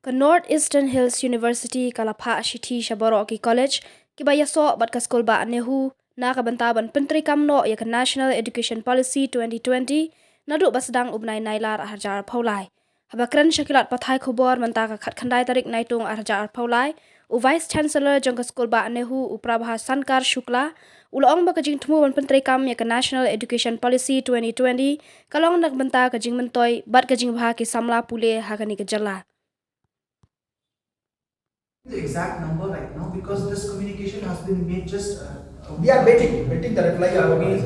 Ka North Eastern Hills University kalapha shithi shabaro ki college ki bayaso bat ka school ba Nehu na ka bantaban Treikam no ya ka National Education Policy 2020 Naduh basdang ubnai Nailar harjar paulai habakran shakilat pathai khubor manta ka khandai tarik naitung harjar paulai u Vice Chancellor jong ka school ba Nehu u Prabha Sankar Shukla ulong ba ka jing thmu ban Treikam ya ka National Education Policy 2020 kalong nak banta ka jing mentoi bat ka jing bha ki samla pule hakani ka jalla the exact number right now because this communication has been made just. We are waiting the reply.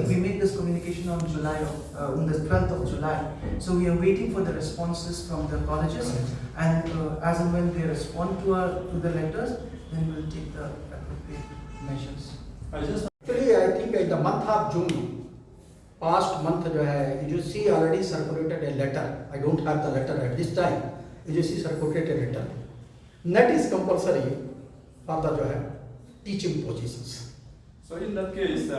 We made this communication on the 12th of July. So we are waiting for the responses from the colleges, and as and when they respond to the letters, then we'll take the appropriate measures. Actually, I think in the month of June, past month, you see already circulated a letter. I don't have the letter at this time. You see circulated a letter. Net is compulsory for the teaching positions. So in that case,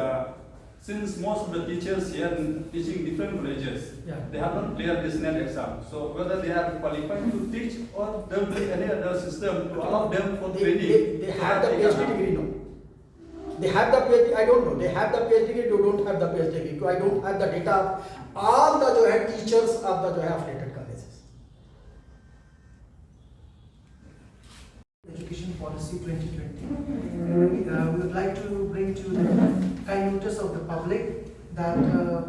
since most of the teachers here teaching different colleges, they have not cleared this net exam. So whether they are qualified to teach or there will be any other system to allow them for training. They have the PhD degree, no. They have the PhD, I don't know. They have the PhD degree, they don't have the PhD degree. I don't have the data of all the teachers of the affiliated colleges. Education Policy 2020. We would like to bring to the kind notice of the public that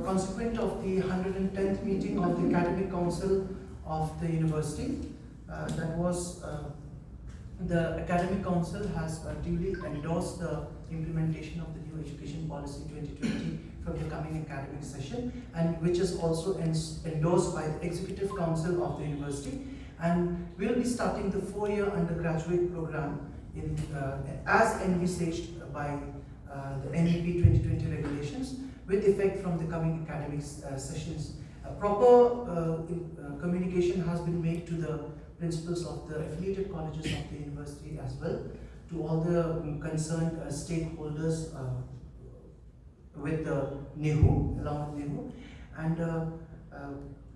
consequent of the 110th meeting of the Academic Council of the University, the Academic Council has duly endorsed the implementation of the new Education Policy 2020 from the coming academic session, and which is also endorsed by the Executive Council of the University. And we'll be starting the 4-year undergraduate program as envisaged by the NEP 2020 regulations with effect from the coming academic sessions. A proper communication has been made to the principals of the affiliated colleges of the university as well, to all the concerned stakeholders with Nehu, along with Nehu. And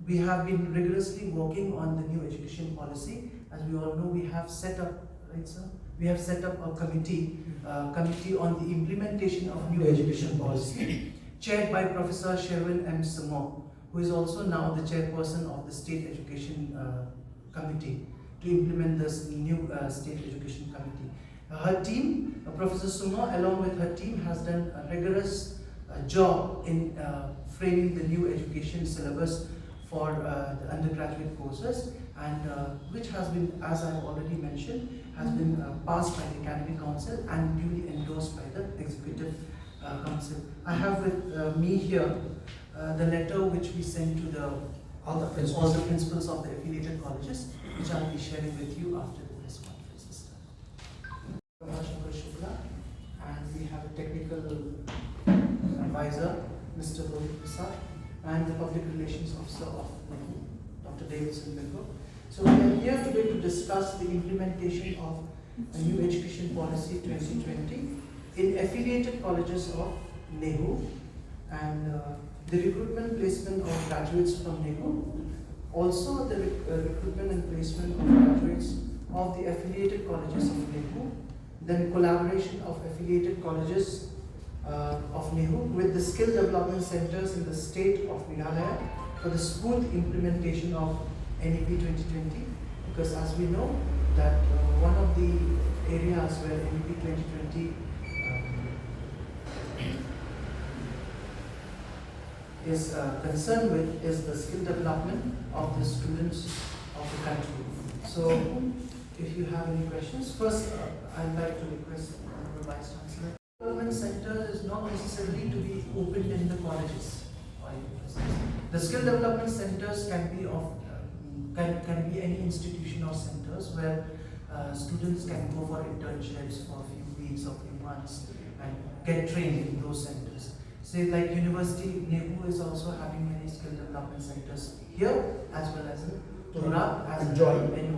we have been rigorously working on the new education policy. As we all know, we have set up, right sir? We have set up a committee on the implementation of new education policy, chaired by Professor Sherwin M. Samo, who is also now the chairperson of the State Education Committee to implement this new State Education Committee. Her team, Professor Sumo, along with her team, has done a rigorous job in framing the new education syllabus for the undergraduate courses, and which has been, as I have already mentioned, has been passed by the Academic Council and duly endorsed by the Executive Council. I have with me here the letter which we sent to all the principals of the affiliated colleges, which I will be sharing with you after this conference is done. Shankar Shukla, and we have a technical advisor, Mr. Rohit Prasad, and the public relations officer of Nehu, Dr. Davidson Bingo. So we are here today to discuss the implementation of a new education policy 2020 in affiliated colleges of Nehu, and the recruitment placement of graduates from Nehu, also the recruitment and placement of graduates of the affiliated colleges of Nehu, then collaboration of affiliated colleges of Nehu with the skill development centers in the state of Nailar for the smooth implementation of NEP 2020, because as we know that one of the areas where NEP 2020 is concerned with is the skill development of the students of the country. So if you have any questions, first I'd like to request the Vice Chancellor. Development center is not necessarily to be opened in the colleges or universities. The skill development centers can be of can be any institution or centers where students can go for internships for a few weeks or few months and get trained in those centers. Say like University Nehu is also having many skill development centers here as well as in Tura, as well as in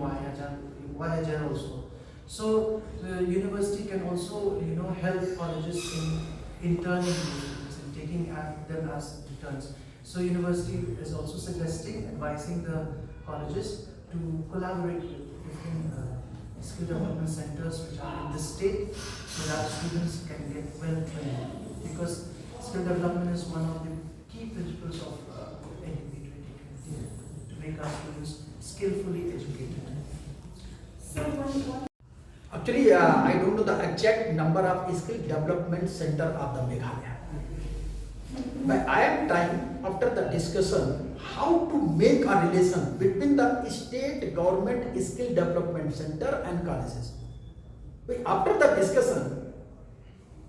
Wayajar also. So the university can also help colleges in interning students and taking them as interns. So university is also suggesting, advising the colleges to collaborate with different skill development centers which are in the state so that students can get well trained. Because skill development is one of the key principles of NEP 2020 to make our students skillfully educated. Actually, I don't know the exact number of skill development center of the Meghalaya. But I am trying, after the discussion, how to make a relation between the state government skill development center and colleges. After the discussion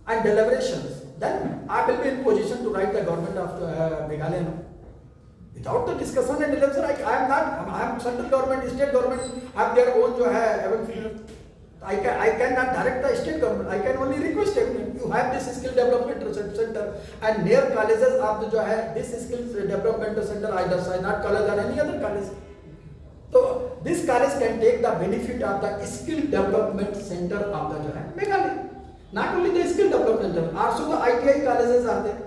and deliberations, then I will be in position to write the government of Meghalaya. Without the discussion and deliberation, I am central government, state government have their own I cannot direct the state government. I can only request them. You have this skill development center and near colleges of this skill development center either Sainat college or any other college. So this college can take the benefit of the skill development center of the Meghalaya. Not only the skill development center, also the ITI colleges are there.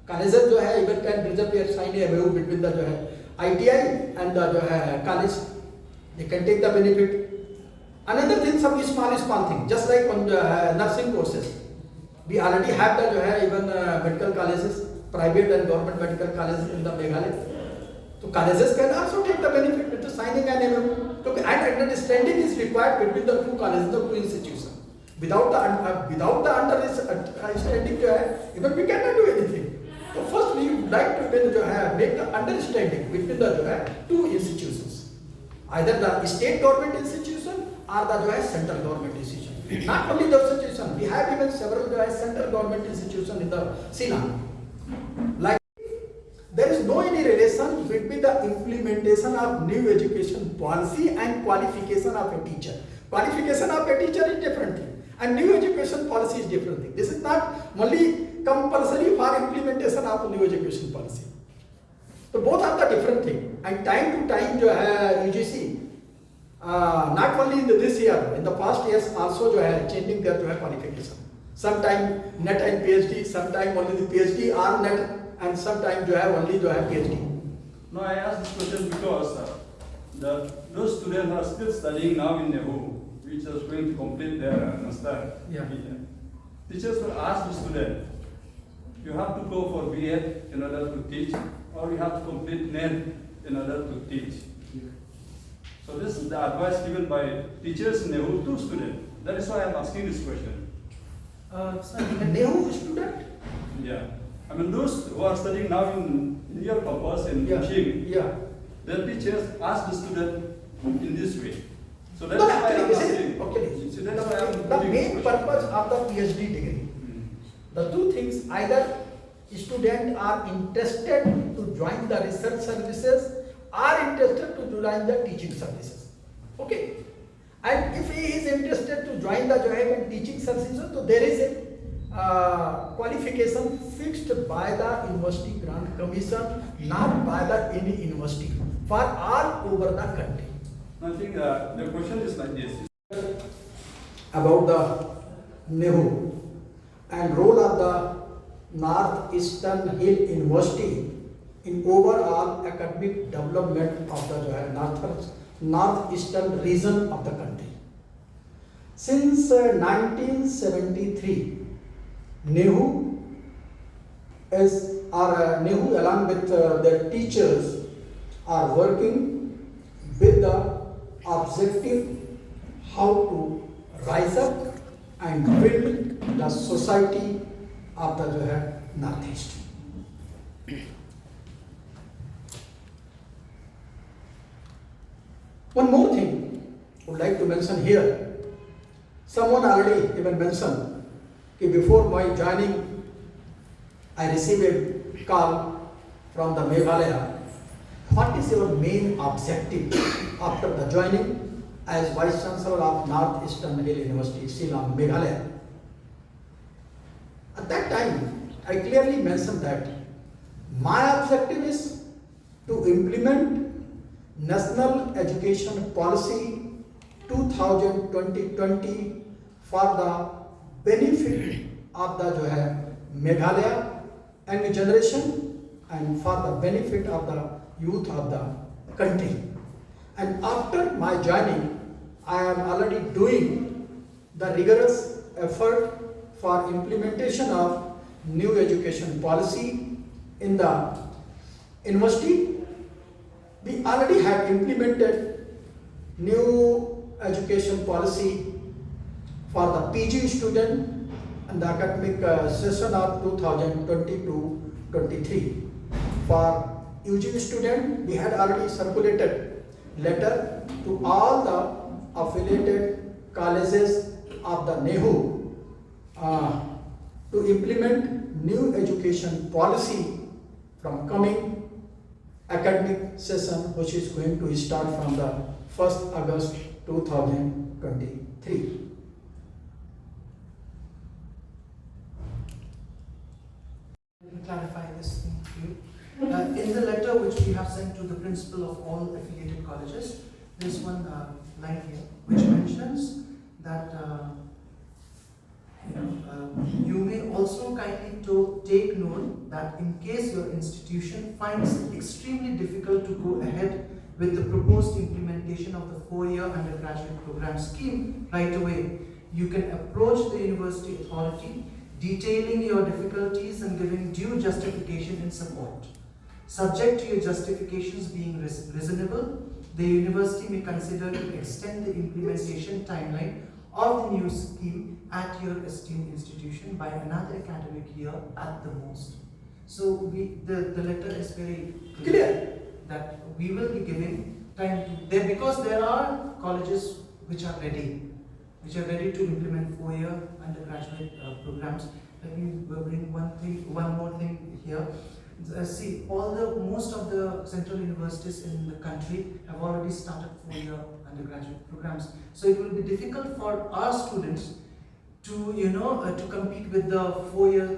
Colleges even can reserve a sign a MOU between the ITI and the college. They can take the benefit. Another thing, some small thing, just like on nursing courses. We already have the even medical colleges, private and government medical colleges in the Meghalaya. So colleges can also take the benefit with the signing an MOU. And understanding is required between the two colleges, the two institutions. Without the understanding, even we cannot do anything. So first we would like to make the understanding between the two institutions, either the state government institution or the central government institution. Not only those institutions, we have even several central government institutions in the Sina. Like there is no any relation between the implementation of new education policy and qualification of a teacher. Qualification of a teacher is different thing, and new education policy is different thing. This is not only compulsory for implementation of new education policy. So both are the different thing, and time to time UGC not only in this year, in the past years also changing their qualification. Sometime NET and PhD, sometime only the PhD or NET, and sometime only PhD. No, I asked this question because those students are still studying now in Nehu, which is going to complete their master. Yeah. Teachers will ask the student, you have to go for B.Ed in order to teach, or you have to complete NET in order to teach. So this is the advice given by teachers in Nehu to students. That is why I am asking this question. Nehu student? Yeah. I mean those who are studying now in your campus in Kuching, their teachers ask the student in this way. So that's why I am asking. Okay. So that's why I am The main purpose of the PhD degree, the two things, either students are interested to join the research services, are interested to join the teaching services. Okay. And if he is interested to join the teaching services, so there is a qualification fixed by the University Grant Commission, not by the any university, for all over the country. I think the question is like this. About the Nehu and role of the Northeastern Hill University in overall academic development of the northeastern region of the country. Since 1973, Nehu along with their teachers are working with the objective how to rise up and build the society of the Northeast. One more thing I would like to mention here. Someone already even mentioned that before my joining, I received a call from the Meghalaya. What is your main objective after the joining as Vice Chancellor of Northeastern Hill University, Shillong, Meghalaya? At that time, I clearly mentioned that my objective is to implement National Education Policy 2020 for the benefit of the Meghalaya and the generation and for the benefit of the youth of the country. And after my joining, I am already doing the rigorous effort for implementation of new education policy in the university. We already have implemented new education policy for the PG student and the academic session of 2022-23. For UG student, we had already circulated letter to all the affiliated colleges of the Nehu to implement new education policy from coming academic session, which is going to start from the 1st August 2023. Let me clarify this thing for you. In the letter which we have sent to the principal of all affiliated colleges, there's one line here which mentions that you may also kindly take note that in case your institution finds it extremely difficult to go ahead with the proposed implementation of the 4-year undergraduate program scheme right away, you can approach the university authority detailing your difficulties and giving due justification in support. Subject to your justifications being reasonable, the university may consider to extend the implementation timeline of the new scheme at your esteemed institution by another academic year at the most. So the letter is very clear that we will be giving time to there, because there are colleges which are ready to implement 4-year undergraduate programs. Let me bring one more thing here. See, most of the central universities in the country have already started 4-year undergraduate programs. So it will be difficult for our students to to compete with the 4-year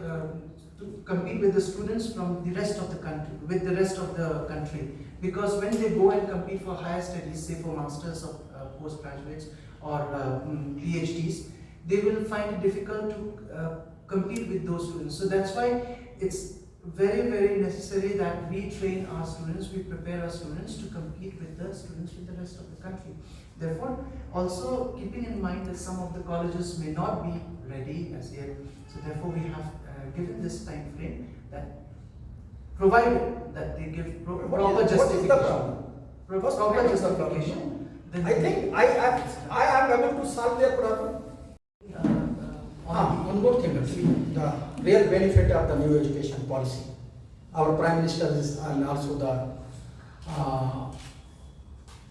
to compete with the students from the rest of the country, because when they go and compete for higher studies, say for masters or postgraduates or PhDs, they will find it difficult to compete with those students. So that's why it's very, very necessary that we train our students, we prepare our students to compete with the students with the rest of the country. Therefore, also keeping in mind that some of the colleges may not be ready as yet, so therefore we have given this time frame that provided that they give proper justification. Proper justification. I think I am able to solve their problem. One more thing, actually, the real benefit of the new education policy. Our Prime Minister is, and also the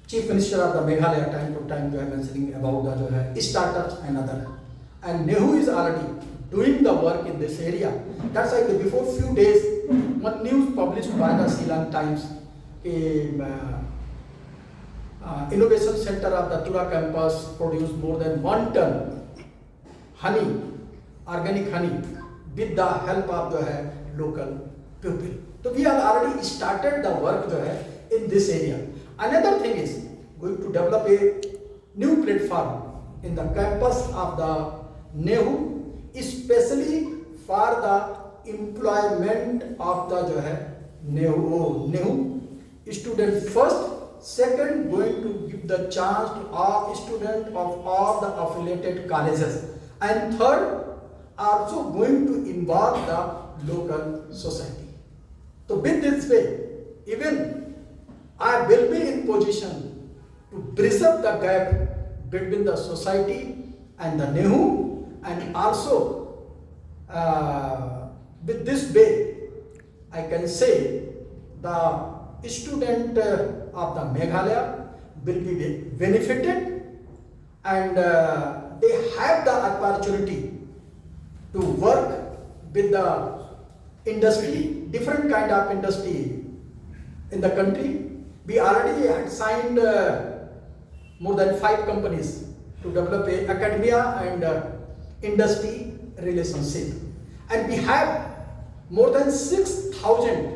Chief Minister of the Meghalaya time to time they are mentioning about the startups and other. And Nehu is already doing the work in this area. That's why before few days, one news published by the Sri Lankan Times, Innovation Center of the Tura campus produced more than 1 ton honey, organic honey, with the help of the local people. So we have already started the work in this area. Another thing is going to develop a new platform in the campus of the Nehu, especially for the employment of the Nehu student first. Second, going to give the chance to all students of all the affiliated colleges. And third, also going to involve the local society. So with this way, even I will be in position to bridge up the gap between the society and the Nehu, and also with this way, I can say the student of the Meghalaya will be benefited, and they have the opportunity to work with the industry, different kind of industry in the country. We already had signed more than 5 companies to develop a academia and industry relationship, and we have more than 6,000.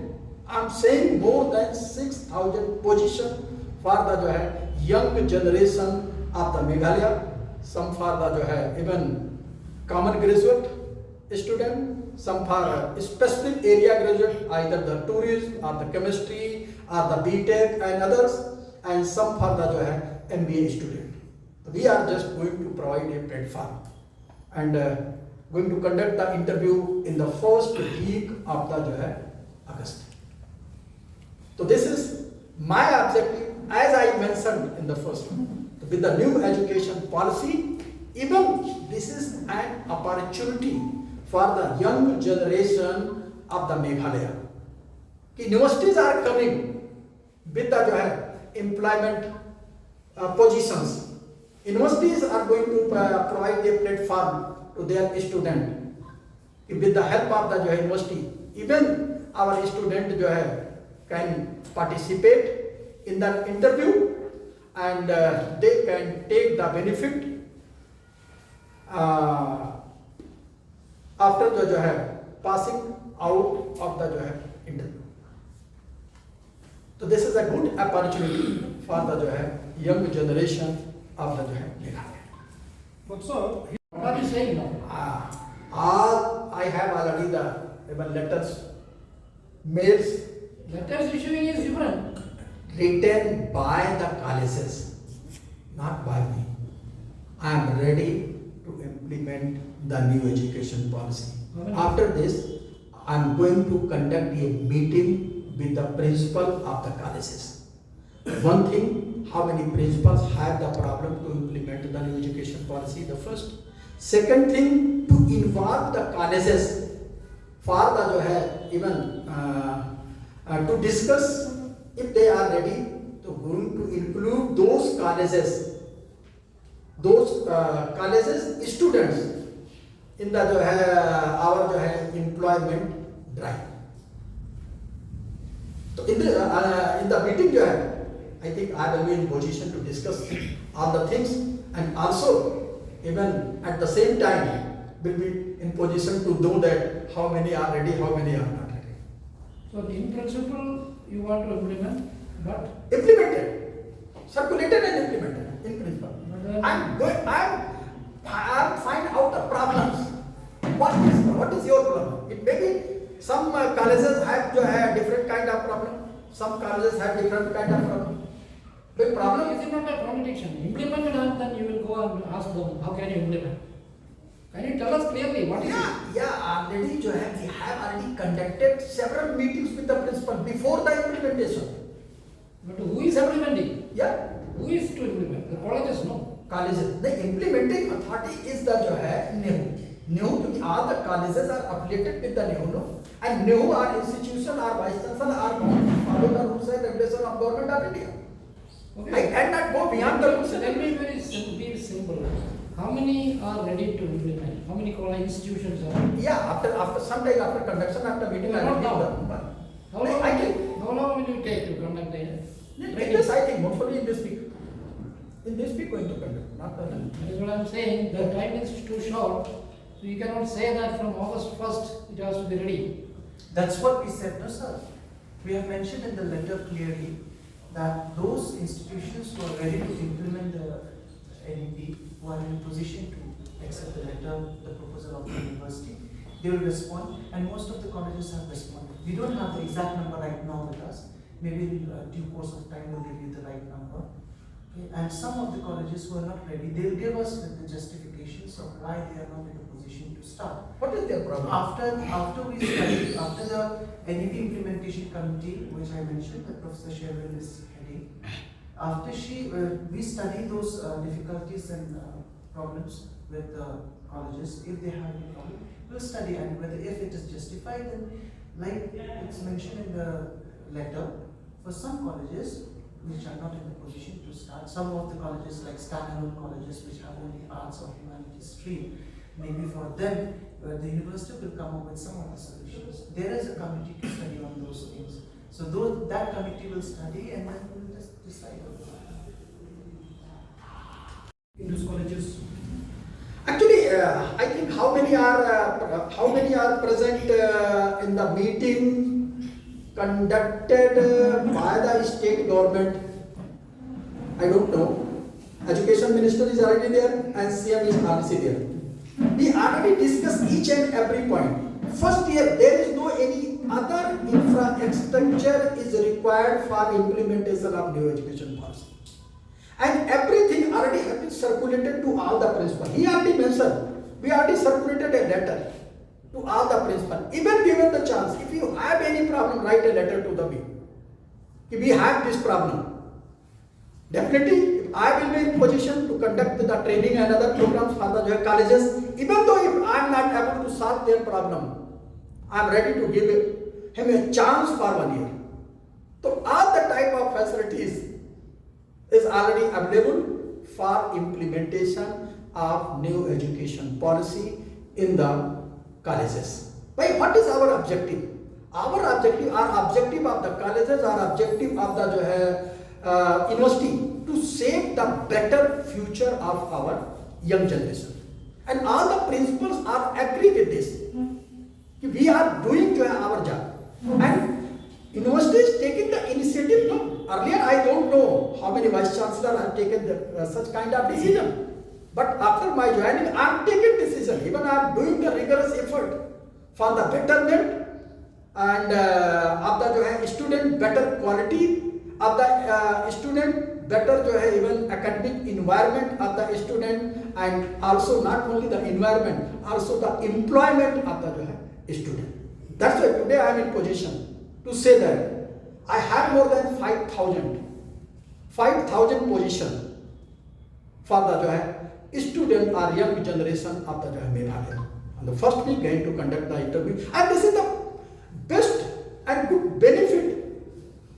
I'm saying more than 6,000 positions for the young generation of the Meghalaya. Some for the even common graduate student, some for specific area graduate, either the tourism or the chemistry or the BTech and others, and some for the MBA student. We are just going to provide a platform and going to conduct the interview in the first week of the जो है August. So this is my objective, as I mentioned in the first one. With the new education policy, even this is an opportunity for the young generation of the Meghalaya. Universities are coming with the जो है employment positions. Universities are going to provide a platform to their student. With the help of the जो है university, even our student जो है can participate in the interview and they can take the benefit after the जो है passing out of the जो है interview. So this is a good opportunity for the जो है young generation of the जो है Meghalaya. But sir, what are you saying now? All I have already the even letters, mails Letters issuing is different. written by the colleges, not by me. I am ready to implement the new education policy. After this, I am going to conduct a meeting with the principal of the colleges. One thing, how many principals have the problem to implement the new education policy, the first. Second thing, to involve the colleges for the जो है even to discuss if they are ready to going to include those colleges students in the जो है our जो है employment drive. So in the meeting जो है, I think I will be in position to discuss all the things, and also even at the same time will be in position to know that how many are ready, how many are not ready. So in principle, you want to implement, but Implemented, circulated and implemented in principle. I'm find out the problems. What is your problem? It may be some colleges have जो है different kind of problem. Some colleges have different kind of problem. The problem is it not a contradiction? Implement it and then you will go and ask them, how can you implement? Can you tell us clearly what is it? already जो है we have already conducted several meetings with the principal before the implementation. But who is implementing? Yeah, Who is to implement? The colleges, no. colleges. The implementing authority is the जो है Nehu. Nehu, all the colleges are affiliated with the Nehu, no? And Nehu are institution, are vice chancellor, are bound to follow the rules and regulations of government of India. I cannot go beyond the rules. So tell me very simple. How many are ready to implement? How many college institutions are? Yeah, after some time after conduction, after meeting, I will give the number. How long will you take to conduct the In training? this, I think, hopefully in this week. In this week going to conduct, not the That is what I am saying. The time is too short. So you cannot say that from August 1st it has to be ready. That's what we said, no sir. We have mentioned in the letter clearly that those institutions who are ready to implement the NEP, who are in a position to accept the letter, the proposal of the university, they will respond, and most of the colleges have responded. We don't have the exact number right now with us. Maybe in due course of time we'll give you the right number. Okay? And some of the colleges who are not ready, they'll give us with the justifications of why they are not in a position to start. What is their problem? After we studied, after the NEP implementation committee, which I mentioned, that Professor Sherwin is heading, after we study those difficulties and problems with the colleges. If they have any problem, we'll study, and whether if it is justified, then like it's mentioned in the letter, for some colleges which are not in a position to start, some of the colleges like standalone colleges which have only arts or humanities stream, maybe for them, the university will come up with some of the solutions. There is a committee to study on those things. So that committee will study and then we will just decide. In those colleges, Actually, I think how many are present in the meeting conducted by the state government? I don't know. Education Minister is already there and CM is also there. We already discussed each and every point. First year, there is no any other infrastructure is required for implementation of new education policy. And everything already has been circulated to all the principal. He already mentioned, we already circulated a letter to all the principal. Even given the chance, if you have any problem, write a letter to the B. If we have this problem, definitely I will be in position to conduct the training and other programs for the colleges. Even though if I am not able to solve their problem, I am ready to give him a chance for 1 year. So all the type of facilities is already available for implementation of new education policy in the colleges. Why? What is our objective? Our objective of the colleges, our objective of the university to shape the better future of our young generation. And all the principals are agree with this. We are doing our job. And university is taking the initiative. No, earlier I don't know how many vice chancellors have taken such kind of decision. But after my joining, I am taking decision. Even I am doing the rigorous effort for the betterment and of the student, better quality of the student, better even academic environment of the student, and also not only the environment, also the employment of the student. That's why today I am in position to say that I have more than 5,000 positions for the student or young generation of the Meghalaya. On the first week, going to conduct the interview, and this is the best and good benefit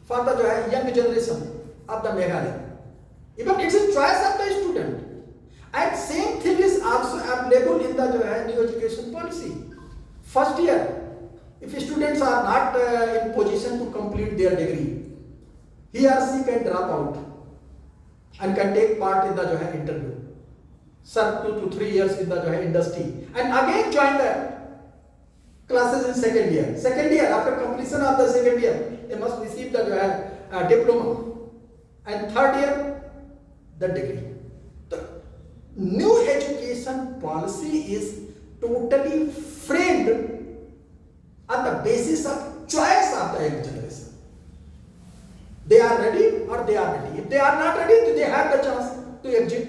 for the young generation of the Meghalaya. Even it's a choice of the student. And same thing is also available in the new education policy. First year, if students are not in position to complete their degree, he or she can drop out and can take part in the interview, serve 2 to 3 years in the industry, and again join the classes in second year. Second year, after completion of the second year, they must receive the diploma, and third year, the degree. The new education policy is totally framed on the basis of choice of the young generation. They are ready or they are ready. If they are not ready, they have the chance to exit.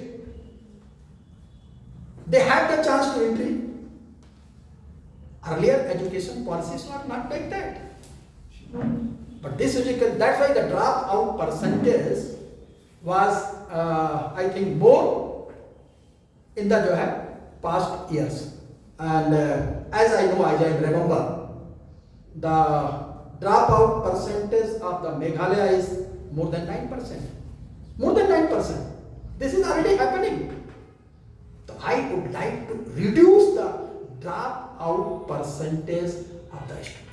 They have the chance to entry. Earlier education policies were not like that. But this education, that's why the dropout percentage was, I think, more in the past years. And as I know, as I remember, the dropout percentage of the Meghalaya is more than 9%. More than 9%. This is already happening. So I would like to reduce the dropout percentage of the students.